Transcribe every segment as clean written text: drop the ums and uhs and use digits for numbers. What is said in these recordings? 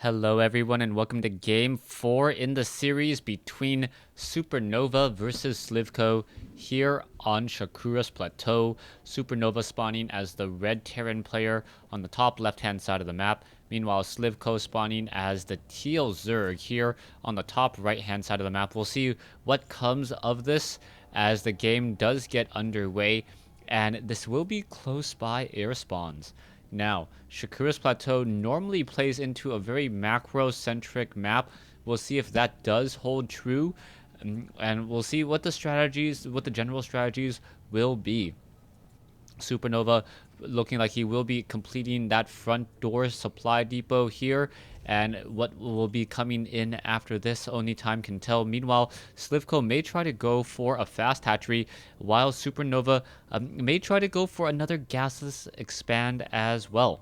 Hello everyone and welcome to game 4 in the series between SuperNova versus Slivko here on Shakura's Plateau. SuperNova spawning as the red Terran player on the top left hand side of the map. Meanwhile Slivko spawning as the teal Zerg here on the top right hand side of the map. We'll see what comes of this as the game does get underway, and this will be close by air spawns. Now, Shakura's Plateau normally plays into a very macro-centric map. We'll see if that does hold true, and we'll see what the general strategies will be. SuperNova looking like he will be completing that front door supply depot here, and what will be coming in after this, only time can tell. Meanwhile, Slivko may try to go for a fast hatchery, while SuperNova may try to go for another gasless expand as well.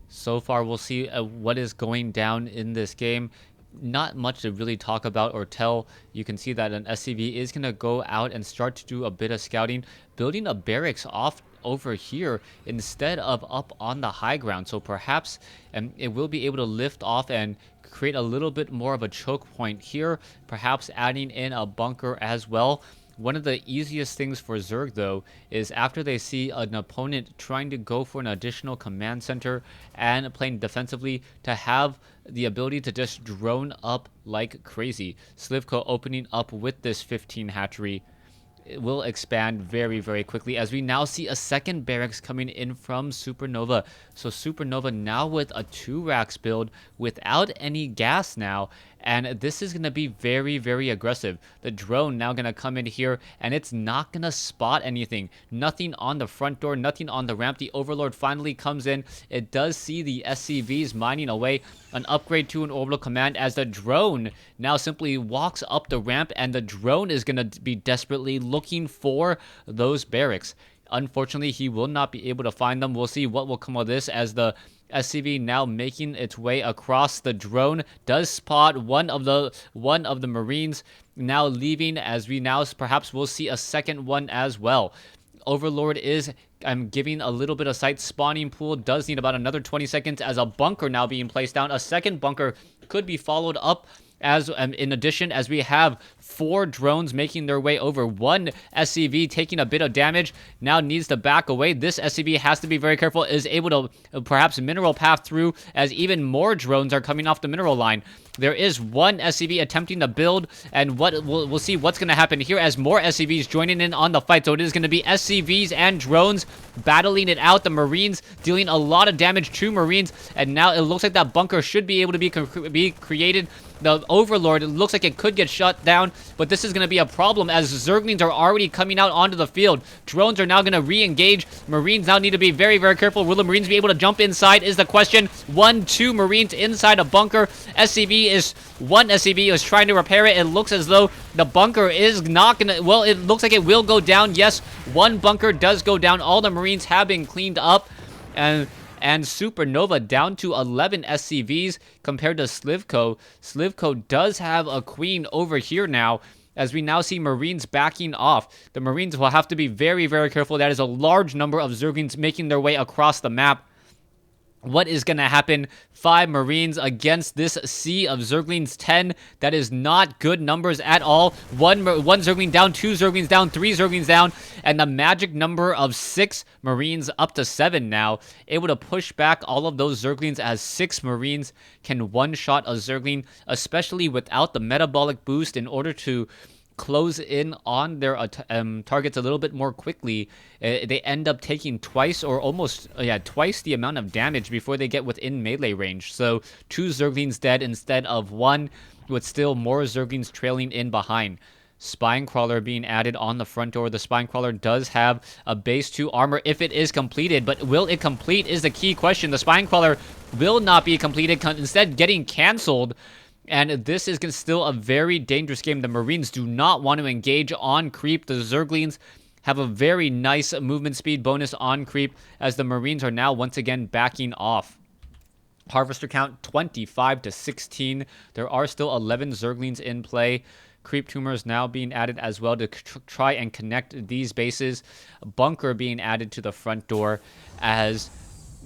So far, we'll see what is going down in this game. Not much to really talk about or tell. You can see that an SCV is going to go out and start to do a bit of scouting, building a barracks off over here instead of up on the high ground. So perhaps it will be able to lift off and create a little bit more of a choke point here, perhaps adding in a bunker as well. One of the easiest things for Zerg, though, is after they see an opponent trying to go for an additional command center and playing defensively, to have the ability to just drone up like crazy. Slivko opening up with this 15 hatchery. It will expand very, very quickly as we now see a second barracks coming in from SuperNova. So SuperNova now with a 2 racks build without any gas now. And this is going to be very, very aggressive. The drone now going to come in here, and it's not going to spot anything. Nothing on the front door, nothing on the ramp. The Overlord finally comes in. It does see the SCVs mining away. An upgrade to an orbital command as the drone now simply walks up the ramp, and the drone is going to be desperately looking for those barracks. Unfortunately, he will not be able to find them. We'll see what will come of this as the SCV now making its way across. The drone does spot one of the Marines now leaving, as we now perhaps will see a second one as well. Overlord is giving a little bit of sight. Spawning pool does need about another 20 seconds as a bunker now being placed down. A second bunker could be followed up as in addition, as we have 4 drones making their way over. One SCV taking a bit of damage, now needs to back away. This SCV has to be very careful, is able to perhaps mineral path through as even more drones are coming off the mineral line. There is one SCV attempting to build, and we'll see what's going to happen here as more SCVs joining in on the fight. So it is going to be SCVs and drones battling it out. The Marines dealing a lot of damage to Marines, and now it looks like that bunker should be able to be created. The Overlord, it looks like it could get shut down, but this is going to be a problem as Zerglings are already coming out onto the field. Drones are now going to re-engage. Marines now need to be very, very careful. Will the Marines be able to jump inside is the question. 2 Marines inside a bunker. One SCV is trying to repair it. It looks as though the bunker is not going to, well, it looks like it will go down. Yes, one bunker does go down. All the Marines have been cleaned up, and SuperNova down to 11 SCVs compared to Slivko. Slivko does have a queen over here now, as we now see Marines backing off. The Marines will have to be very, very careful. That is a large number of Zerglings making their way across the map. What is going to happen? 5 Marines against this sea of Zerglings. 10. That is not good numbers at all. One Zergling down, 2 Zerglings down, 3 Zerglings down, and the magic number of 6 Marines up to 7 now. Able to push back all of those Zerglings as 6 Marines can one-shot a Zergling, especially without the metabolic boost, in order to close in on their targets a little bit more quickly. They end up taking twice the amount of damage before they get within melee range. So 2 Zerglings dead instead of 1, with still more Zerglings trailing in behind. Spine Crawler being added on the front door. The Spine Crawler does have a base 2 armor if it is completed, but will it complete is the key question. The Spine Crawler will not be completed, instead getting canceled. And this is still a very dangerous game. The Marines do not want to engage on creep. The Zerglings have a very nice movement speed bonus on creep, as the Marines are now once again backing off. Harvester count 25 to 16. There are still 11 Zerglings in play. Creep tumors now being added as well to try and connect these bases. Bunker being added to the front door as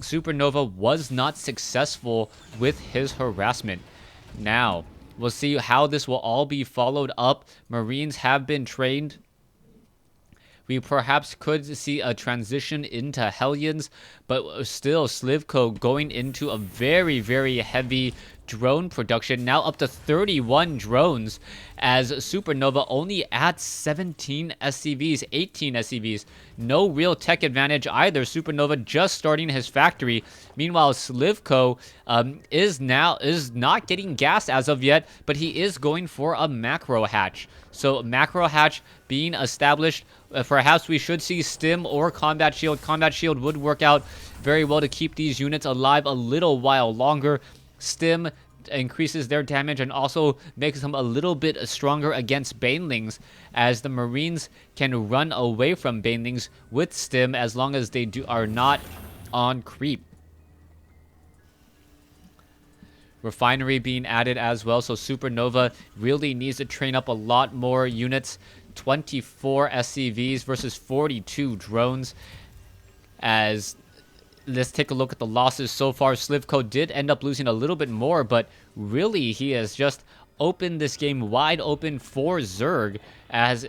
SuperNova was not successful with his harassment. Now, we'll see how this will all be followed up. Marines have been trained. We perhaps could see a transition into Hellions, but still Slivko going into a very, very heavy drone production, now up to 31 drones, as SuperNova only at 17 SCVs, 18 SCVs. No real tech advantage either. SuperNova just starting his factory. Meanwhile, Slivko is not getting gas as of yet, but he is going for a macro hatch. So macro hatch being established. Perhaps we should see stim or combat shield. Combat shield would work out very well to keep these units alive a little while longer. Stim increases their damage and also makes them a little bit stronger against banelings, as the Marines can run away from banelings with stim as long as they are not on creep. Refinery being added as well, so SuperNova really needs to train up a lot more units. 24 SCVs versus 42 drones. As let's take a look at the losses so far. Slivko did end up losing a little bit more, but really he has just opened this game wide open for Zerg as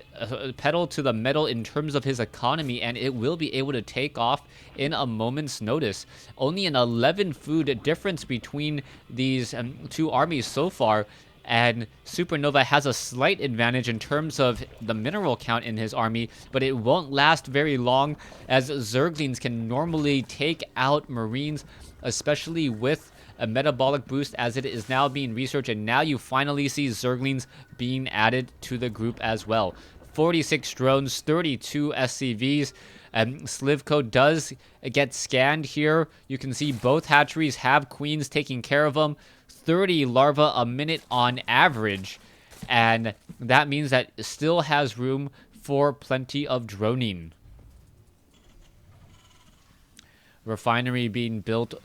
pedal to the metal in terms of his economy, and it will be able to take off in a moment's notice. Only an 11 food difference between these two armies so far, and SuperNova has a slight advantage in terms of the mineral count in his army, but it won't last very long, as Zerglings can normally take out Marines, especially with a metabolic boost, as it is now being researched, and now you finally see Zerglings being added to the group as well. 46 drones, 32 SCVs. Slivko does get scanned here. You can see both hatcheries have queens taking care of them. 30 larvae a minute on average, and that means that it still has room for plenty of droning. Refinery being built.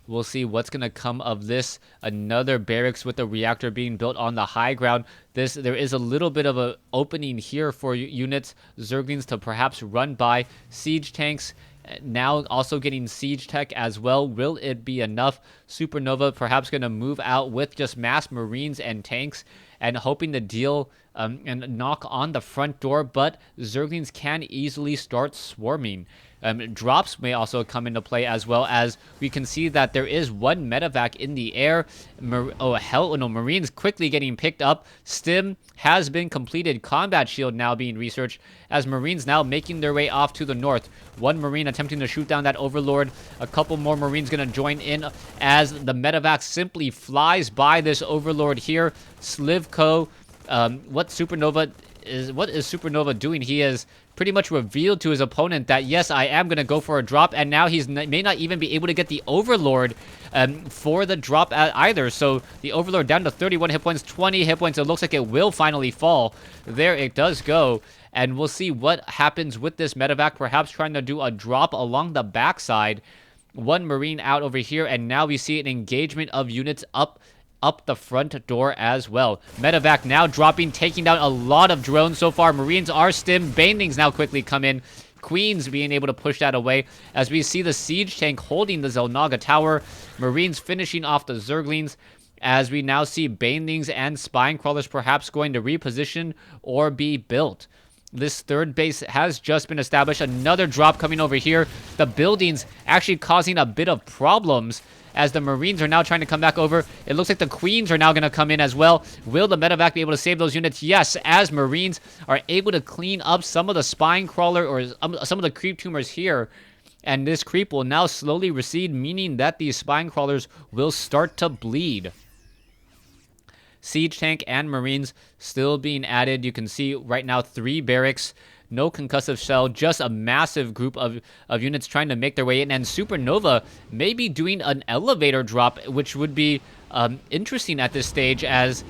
We'll see what's going to come of this. Another barracks with a reactor being built on the high ground. There is a little bit of an opening here for units, Zerglings, to perhaps run by. Siege tanks now also getting siege tech as well. Will it be enough? SuperNova perhaps going to move out with just mass Marines and tanks and hoping to deal and knock on the front door, but Zerglings can easily start swarming. Drops may also come into play, as well as we can see that there is one medevac in the air. Marines quickly getting picked up. Stim has been completed. Combat shield now being researched, as Marines now making their way off to the north. One Marine attempting to shoot down that Overlord. A couple more Marines going to join in as the medevac simply flies by this Overlord here. Slivko, what is SuperNova doing? He has pretty much revealed to his opponent that, yes, I am going to go for a drop, and now he may not even be able to get the Overlord for the drop either. So the Overlord down to 31 hit points, 20 hit points. It looks like it will finally fall. There it does go, and we'll see what happens with this medevac, perhaps trying to do a drop along the backside. One Marine out over here, and now we see an engagement of units up the front door as well. Medevac now dropping, taking down a lot of drones so far. Marines are stim. Banelings now quickly come in. Queens being able to push that away, as we see the siege tank holding the Zelnaga tower. Marines finishing off the Zerglings, as we now see Banelings and Spine Crawlers perhaps going to reposition or be built. This third base has just been established. Another drop coming over here. The buildings actually causing a bit of problems, as the Marines are now trying to come back over. It looks like the Queens are now going to come in as well. Will the medevac be able to save those units? Yes, as Marines are able to clean up some of the Spine Crawler or some of the creep tumors here. And this creep will now slowly recede, meaning that these Spine Crawlers will start to bleed. Siege tank and Marines still being added. You can see right now 3 barracks. No concussive shell, just a massive group of units trying to make their way in. And SuperNova may be doing an elevator drop, which would be interesting at this stage, as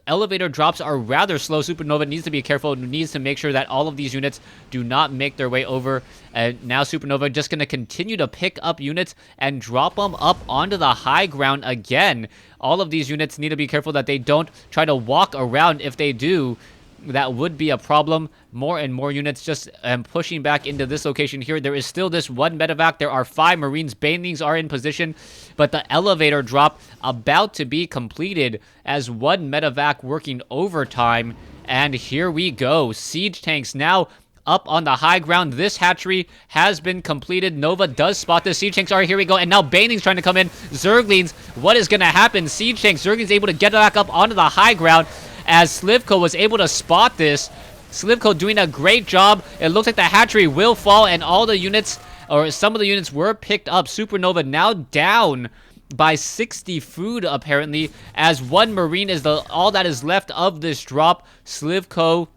elevator drops are rather slow. SuperNova needs to be careful, needs to make sure that all of these units do not make their way over. And now SuperNova just going to continue to pick up units and drop them up onto the high ground again. All of these units need to be careful that they don't try to walk around. If they do, that would be a problem. More and more units just pushing back into this location here. There is still this one medevac. There are 5 Marines. Banelings are in position, but the elevator drop about to be completed as one medevac working overtime. And here we go. Siege tanks now up on the high ground. This hatchery has been completed. Nova does spot the siege tanks. All right, here we go. And now Banelings trying to come in. Zerglings, what is going to happen? Siege tanks, Zerglings able to get back up onto the high ground as Slivko was able to spot this. Slivko doing a great job. It looks like the hatchery will fall and all the units, or some of the units were picked up. SuperNova now down by 60 food apparently, as one Marine is all that is left of this drop. Slivko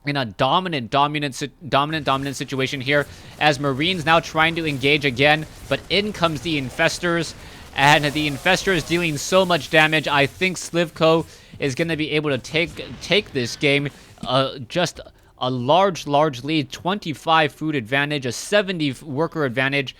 in a dominant situation here, as Marines now trying to engage again, but in comes the Infestors, and the Infestors dealing so much damage. I think Slivko is going to be able to take this game. Just a large lead, 25 food advantage, a 70 worker advantage.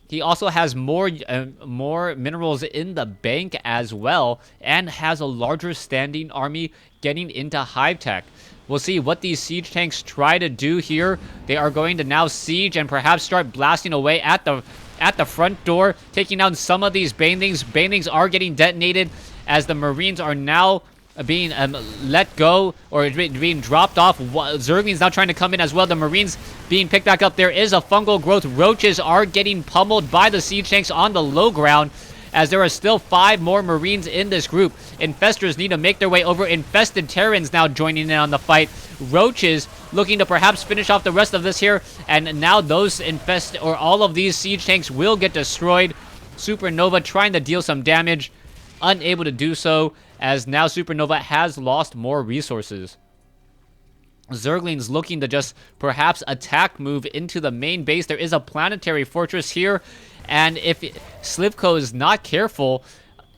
He also has more minerals in the bank as well, and has a larger standing army getting into hive tech. We'll see what these siege tanks try to do here. They are going to now siege and perhaps start blasting away at the front door, taking down some of these Banelings. Banelings are getting detonated as the Marines are now being let go or being dropped off. Zerglings now trying to come in as well. The Marines being picked back up. There is a fungal growth. Roaches are getting pummeled by the siege tanks on the low ground, as there are still 5 more Marines in this group. Infestors need to make their way over. Infested Terrans now joining in on the fight. Roaches looking to perhaps finish off the rest of this here, and now those all of these siege tanks will get destroyed. SuperNova trying to deal some damage, unable to do so, as now SuperNova has lost more resources. Zerglings looking to just perhaps attack move into the main base. There is a planetary fortress here, and if Slivko is not careful,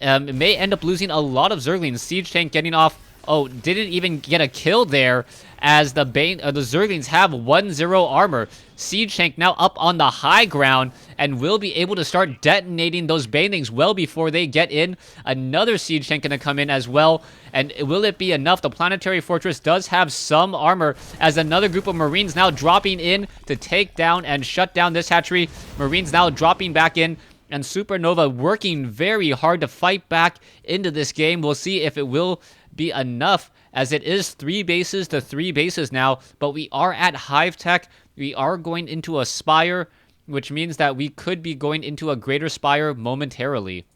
it may end up losing a lot of Zerglings. Siege tank getting off. Oh, didn't even get a kill there, as the Zerglings have 1-0 armor. Siege tank now up on the high ground and will be able to start detonating those Banelings well before they get in. Another siege tank going to come in as well. And will it be enough? The planetary fortress does have some armor, as another group of Marines now dropping in to take down and shut down this hatchery. Marines now dropping back in, and SuperNova working very hard to fight back into this game. We'll see if it will be enough, as it is 3 bases to 3 bases now, but we are at hive tech. We are going into a spire, which means that we could be going into a greater spire momentarily.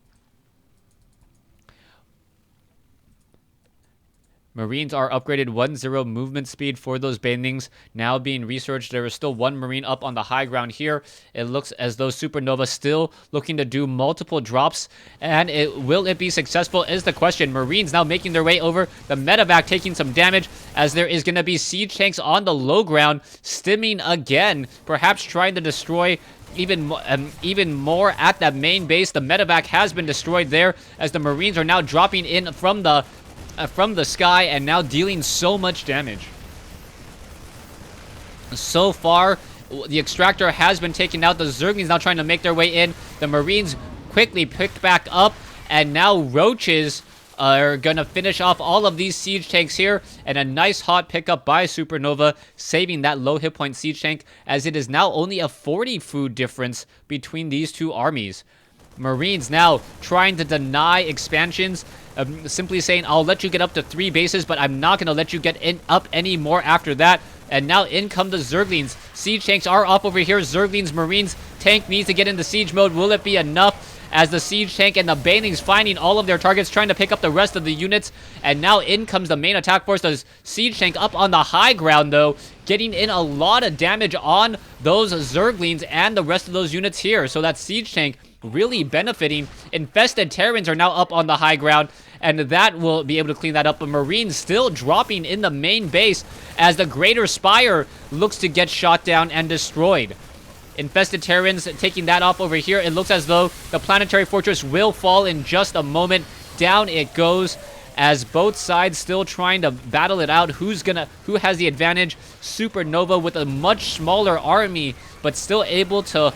Marines are upgraded 1-0 movement speed for those Banelings, now being researched. There is still 1 Marine up on the high ground here. It looks as though SuperNova still looking to do multiple drops, and will it be successful is the question. Marines now making their way over. The medevac taking some damage, as there is going to be siege tanks on the low ground, stimming again, perhaps trying to destroy even more at that main base. The medevac has been destroyed there, as the Marines are now dropping in from the sky and now dealing so much damage. So far, the extractor has been taken out. The Zerglings now trying to make their way in. The Marines quickly picked back up, and now Roaches are going to finish off all of these siege tanks here, and a nice hot pickup by SuperNova, saving that low hit point siege tank, as it is now only a 40 food difference between these two armies. Marines now trying to deny expansions, simply saying, I'll let you get up to 3 bases, but I'm not going to let you get up any more after that. And now in come the Zerglings. Siege tanks are up over here. Zerglings, Marines, tank needs to get into siege mode. Will it be enough? As the siege tank and the Banelings finding all of their targets, trying to pick up the rest of the units. And now in comes the main attack force. The siege tank up on the high ground, though, getting in a lot of damage on those Zerglings and the rest of those units here. So that siege tank really benefiting. Infested Terrans are now up on the high ground, and that will be able to clean that up. But Marines still dropping in the main base, as the Greater Spire looks to get shot down and destroyed. Infested Terrans taking that off over here. It looks as though the planetary fortress will fall in just a moment. Down it goes, as both sides still trying to battle it out. Who has the advantage? SuperNova with a much smaller army, but still able to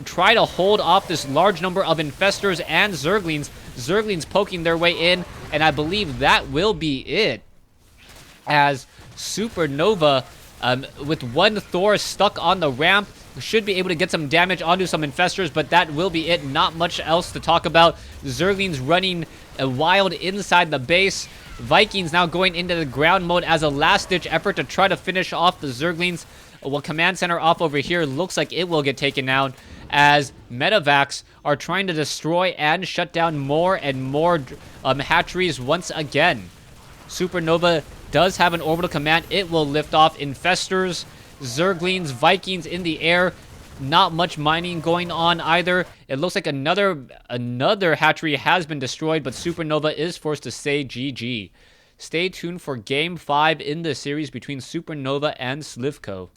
try to hold off this large number of Infestors and Zerglings. Zerglings poking their way in, and I believe that will be it, as SuperNova, with one Thor stuck on the ramp, should be able to get some damage onto some infestors, but that will be it. Not much else to talk about. Zerglings running wild inside the base. Vikings now going into the ground mode as a last-ditch effort to try to finish off the Zerglings. Well, Command Center off over here looks like it will get taken out as Medivacs are trying to destroy and shut down more and more hatcheries once again. SuperNova does have an orbital command. It will lift off infestors, Zerglings, Vikings in the air. Not much mining going on either. It looks like another hatchery has been destroyed, but SuperNova is forced to say GG. Stay tuned for Game 5 in the series between SuperNova and Slivko.